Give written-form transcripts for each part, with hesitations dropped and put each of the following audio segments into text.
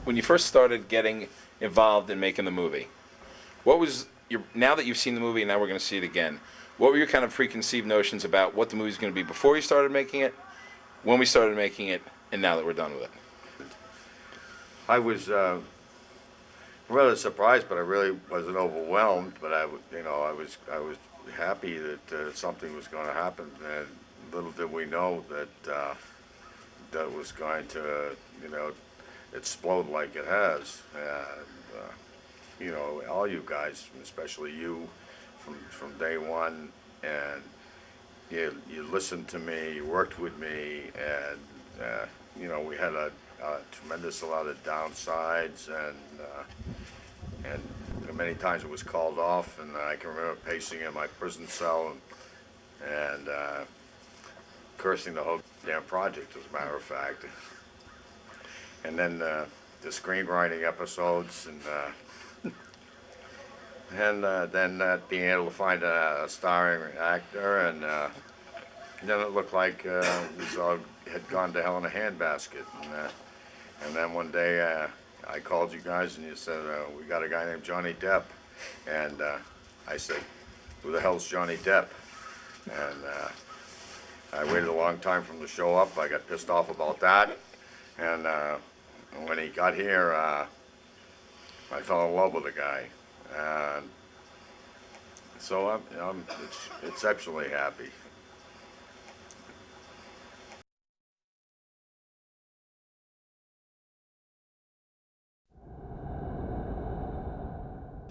when you first started getting involved in making the movie, what was your, now that you've seen the movie and now we're going to see it again, what were your kind of preconceived notions about what the movie's going to be before you started making it, when we started making it, and now that we're done with it? I was rather surprised, but I really wasn't overwhelmed. But I was happy that something was going to happen, and little did we know that that was going to, explode like it has. All you guys, especially you, from day one, and you listened to me, you worked with me, and we had a tremendous lot of downsides, and many times it was called off, and I can remember pacing in my prison cell and cursing the whole damn project, as a matter of fact. And then the screenwriting episodes, and then being able to find a starring actor, and then it looked like we all had gone to hell in a handbasket. And then one day I called you guys and you said, we got a guy named Johnny Depp. And I said, who the hell's Johnny Depp? And I waited a long time for him to show up. I got pissed off about that. And when he got here, I fell in love with the guy. And so I'm exceptionally happy.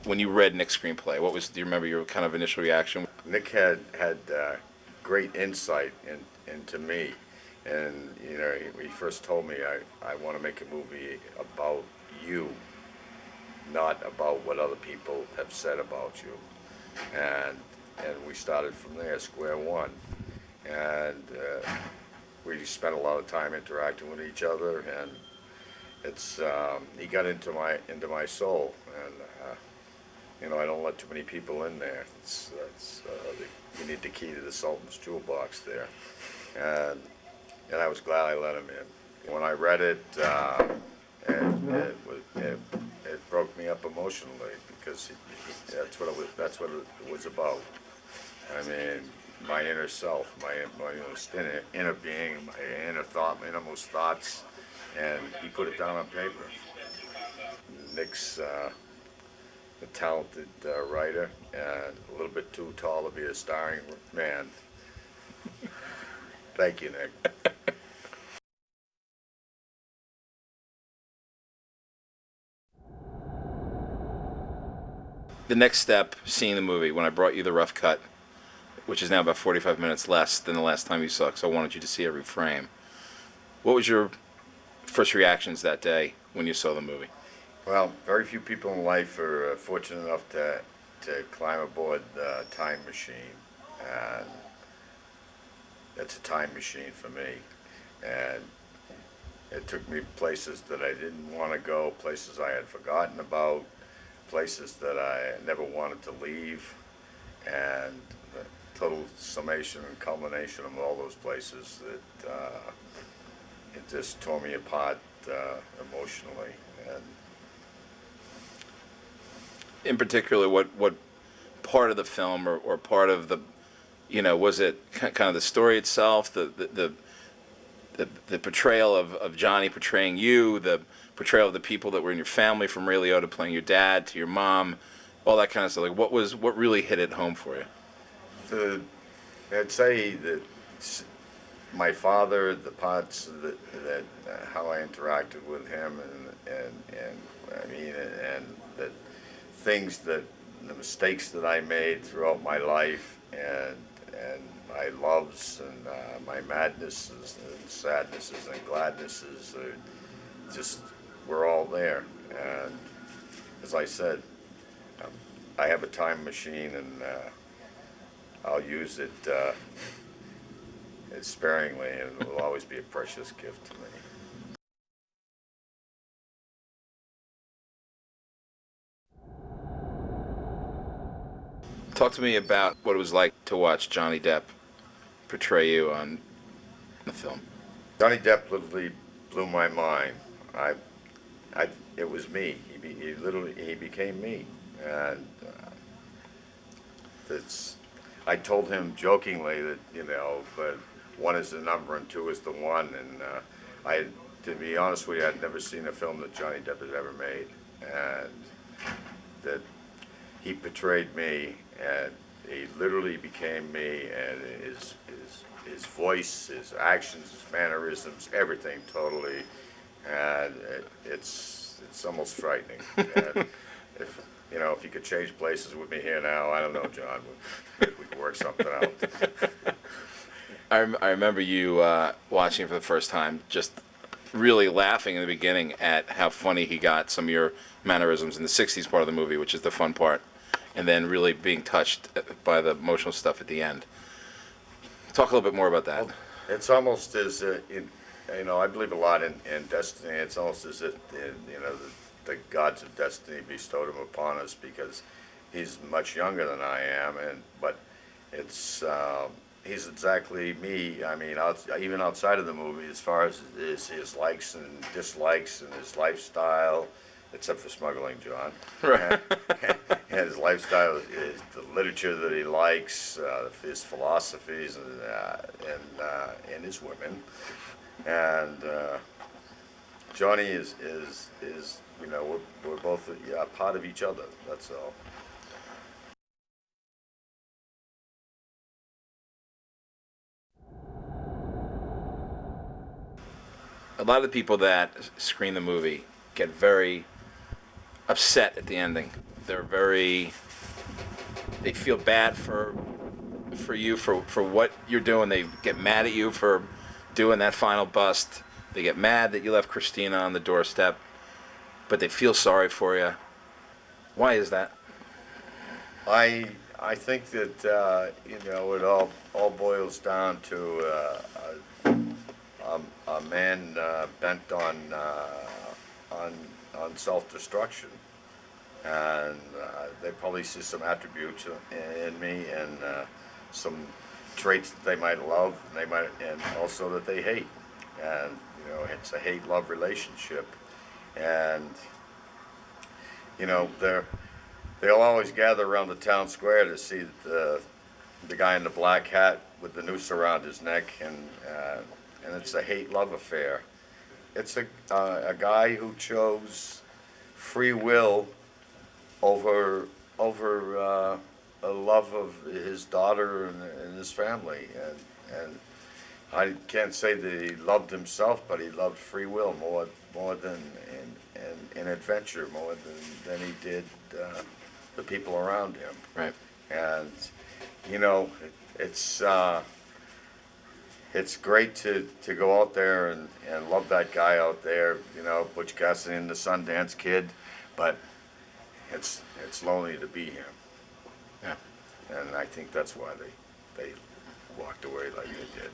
When you read Nick's screenplay, do you remember your kind of initial reaction? Nick had great insight into me, and he first told me I want to make a movie about you, not about what other people have said about you, and we started from there, square one, and we spent a lot of time interacting with each other, and he got into my soul, and I don't let too many people in there. You need the key to the Sultan's jewel box there, and I was glad I let him in. When I read it, it broke me up emotionally, because that's what it was about. I mean, my inner self, my inner being, my inner thought, my innermost thoughts, and he put it down on paper. Nick's a talented writer, and a little bit too tall to be a starring man. Thank you, Nick. The next step, seeing the movie, when I brought you the rough cut, which is now about 45 minutes less than the last time you saw it, because I wanted you to see every frame. What was your first reactions that day when you saw the movie? Well, very few people in life are fortunate enough to climb aboard the time machine, and it's a time machine for me. And it took me places that I didn't want to go, places I had forgotten about, places that I never wanted to leave, and the total summation and culmination of all those places, that it just tore me apart emotionally. And in particular, what part of the film or part of the, was it kind of the story itself, the portrayal of Johnny portraying you, the portrayal of the people that were in your family, from Ray Liotta playing your dad to your mom, all that kind of stuff? Like, what really hit it home for you? I'd say that my father, the parts that how I interacted with him, and the things the mistakes that I made throughout my life, and my loves, and my madnesses and sadnesses and gladnesses, just were all there. And as I said, I have a time machine, and I'll use it sparingly, and it will always be a precious gift to me. Talk to me about what it was like to watch Johnny Depp portray you on the film. Johnny Depp literally blew my mind. it was me. He became me, and it's. I told him jokingly that but one is the number and two is the one, and I, to be honest with you, I'd never seen a film that Johnny Depp had ever made, and that he portrayed me, and he literally became me, and his voice, his actions, his mannerisms, everything totally, and it's almost frightening. And if you could change places with me here now, I don't know, John, we could work something out. I remember you watching it for the first time, just really laughing in the beginning at how funny he got some of your mannerisms in the 60s part of the movie, which is the fun part, and then really being touched by the emotional stuff at the end. Talk a little bit more about that. Well, it's almost as, I believe a lot in destiny. It's almost as if, the gods of destiny bestowed him upon us, because he's much younger than I am, but it's he's exactly me. I mean, even outside of the movie, as far as his likes and dislikes and his lifestyle, except for smuggling, John. Right. And his lifestyle is the literature that he likes, his philosophies, and his women. And Johnny is we're both a part of each other. That's all. A lot of the people that screen the movie get very upset at the ending. They feel bad for you for what you're doing. They get mad at you for doing that final bust. They get mad that you left Christina on the doorstep, but they feel sorry for you. Why is that? I think that it all boils down to a man bent on self-destruction, and they probably see some attributes in me, and some traits that they might love, and also that they hate, and it's a hate-love relationship, and they'll always gather around the town square to see the guy in the black hat with the noose around his neck, and it's a hate-love affair. It's a guy who chose free will over a love of his daughter and his family, and I can't say that he loved himself, but he loved free will more than an adventure, more than he did the people around him. Right. And it's great to go out there and love that guy out there, Butch Cassidy and the Sundance Kid, but it's lonely to be him. Yeah. And I think that's why they walked away like they did.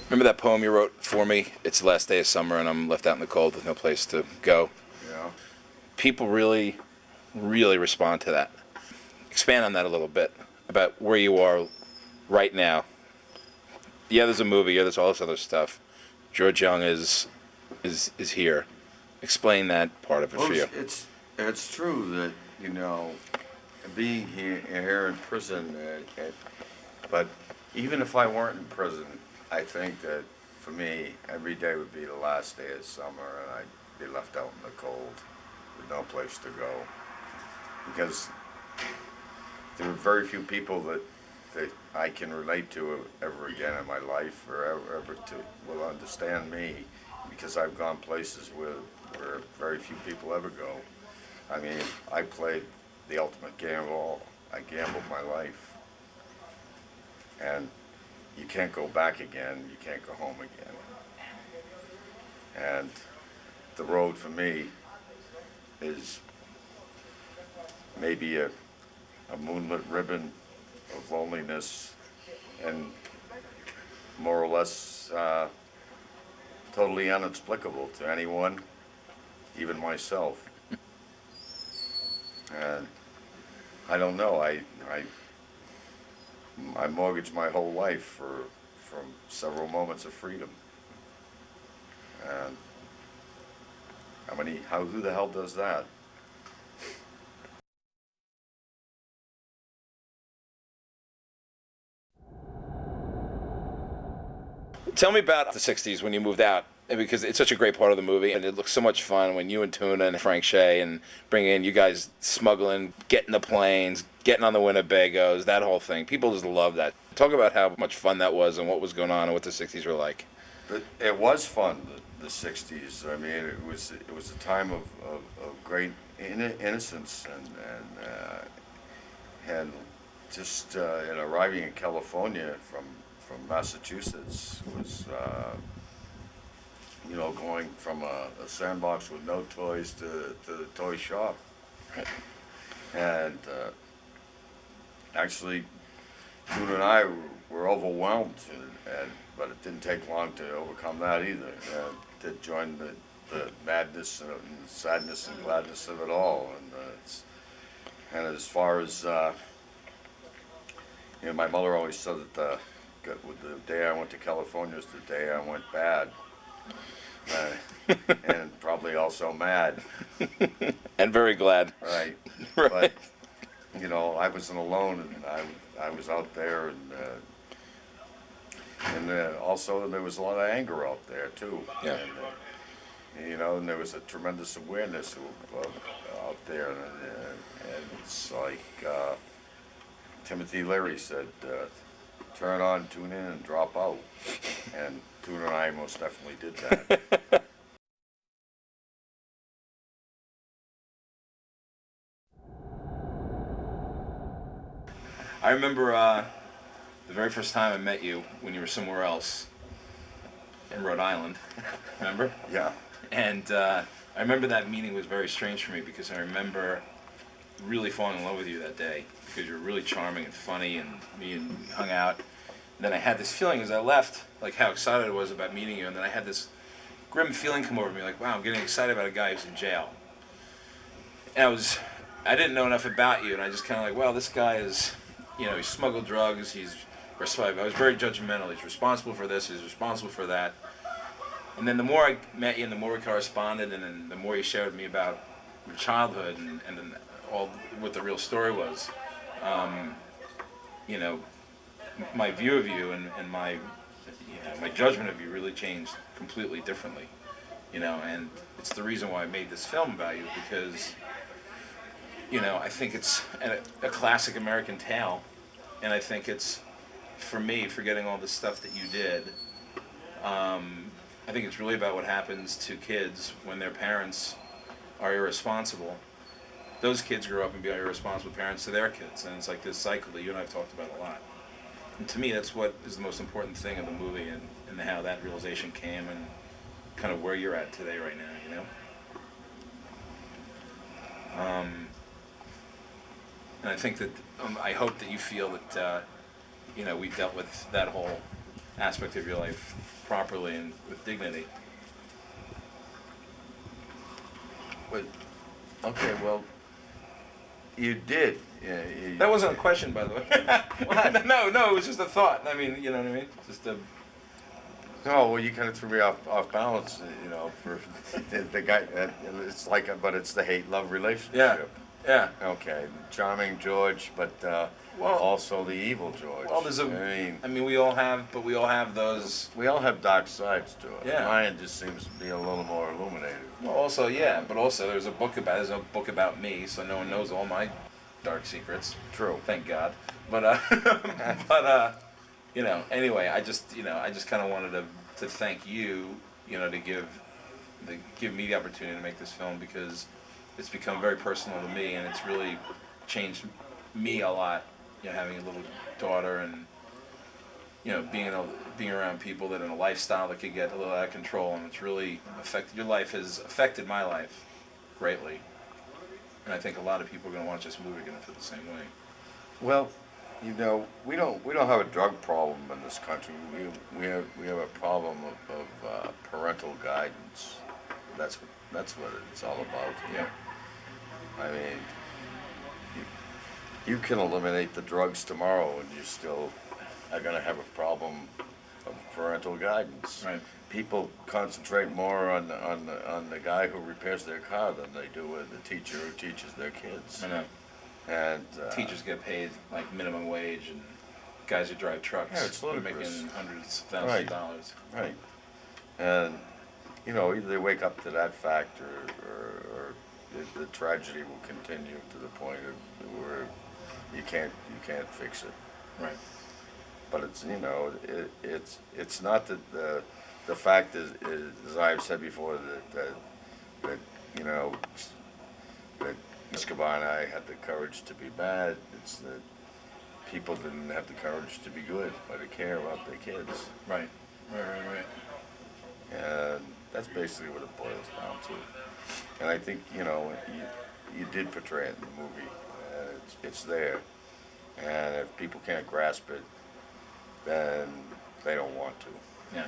Remember that poem you wrote for me? It's the last day of summer and I'm left out in the cold with no place to go. Yeah. People really, really respond to that. Expand on that a little bit about where you are right now. Yeah, there's a movie. Yeah, there's all this other stuff. George Jung is here. Explain that part of it for you. It's true that being here in prison, but even if I weren't in prison, I think that for me every day would be the last day of summer, and I'd be left out in the cold with no place to go, because there are very few people that I can relate to ever again in my life, or ever will understand me, because I've gone places where very few people ever go. I mean, I played the ultimate gamble. I gambled my life, and you can't go back again. You can't go home again. And the road for me is maybe a moonlit ribbon of loneliness, and more or less totally inexplicable to anyone, even myself. And I don't know. I mortgaged my whole life from several moments of freedom. And who the hell does that? Tell me about the '60s when you moved out, because it's such a great part of the movie, and it looks so much fun when you and Tuna and Frank Shea and bring in you guys smuggling, getting the planes, getting on the Winnebagos, that whole thing. People just love that. Talk about how much fun that was and what was going on and what the '60s were like. It was fun, the '60s. I mean, it was a time of great innocence and just and arriving in California from Massachusetts was going from a sandbox with no toys to the toy shop. And actually, June and I were overwhelmed, but it didn't take long to overcome that either. To join the madness and sadness and gladness of it all. And as far as my mother always said that the day I went to California was the day I went bad. And probably also mad. And very glad. Right. Right. But, I wasn't alone, and I was out there, and also there was a lot of anger out there, too. Yeah. And there was a tremendous awareness out there, and it's like Timothy Leary said, turn on, tune in, and drop out. And Tuna and I most definitely did that. I remember the very first time I met you when you were somewhere else in Rhode Island. Remember? Yeah. And I remember that meeting was very strange for me because I remember really falling in love with you that day because you were really charming and funny, and me and hung out. And then I had this feeling as I left, like how excited I was about meeting you, and then I had this grim feeling come over me, like, wow, I'm getting excited about a guy who's in jail. And I didn't know enough about you, and I just kind of like, well, this guy is, he smuggled drugs, I was very judgmental. He's responsible for this, he's responsible for that. And then the more I met you and the more we corresponded, and then the more you shared with me about your childhood and then all what the real story was, my view of you and my judgment of you really changed completely differently. And it's the reason why I made this film about you, because I think it's a classic American tale, and I think it's, for me, forgetting all the stuff that you did, I think it's really about what happens to kids when their parents are irresponsible. Those kids grow up and be irresponsible parents to their kids, and it's like this cycle that you and I have talked about a lot. And to me, that's what is the most important thing of the movie, and how that realization came, and kind of where you're at today right now, And I think that, I hope that you feel that, we dealt with that whole aspect of your life properly and with dignity. But, okay, well, you did. Yeah, That wasn't a question, by the way. No, it was just a thought. I mean, you know what I mean? Just a... Oh, well, you kind of threw me off balance, for the guy. It's but it's the hate-love relationship. Yeah. Okay, charming George, but also the evil George. Well, we all have those. We all have dark sides to it. Yeah. Mine just seems to be a little more illuminated. Well, also, yeah, but also there's no book about me, so no one knows all my dark secrets. True. Thank God. But anyway, I just kind of wanted to thank you, to give me the opportunity to make this film, because it's become very personal to me, and it's really changed me a lot, having a little daughter, and being around people that in a lifestyle that could get a little out of control, and it's really affected your life, has affected my life greatly, and I think a lot of people are going to watch this movie going to feel the same way. Well, we don't have a drug problem in this country. We have a problem of parental guidance. That's what it's all about. Yeah. I mean, You can eliminate the drugs tomorrow, and you still are going to have a problem of parental guidance. Right. People concentrate more on the guy who repairs their car than they do with the teacher who teaches their kids. I know. And Teachers get paid like minimum wage, and guys who drive trucks Yeah, it's are ludicrous. making hundreds of thousands Right. of dollars. right, and either they wake up to that fact, or the tragedy will continue to the point of where you can't fix it. Right. But it's it's not that the fact is as I've said before that that Escobar and I had the courage to be bad. It's that people didn't have the courage to be good or to care about their kids, Right. Right. and that's basically what it boils down to. And I think you did portray it in the movie. It's there, and if people can't grasp it, then they don't want to. Yeah.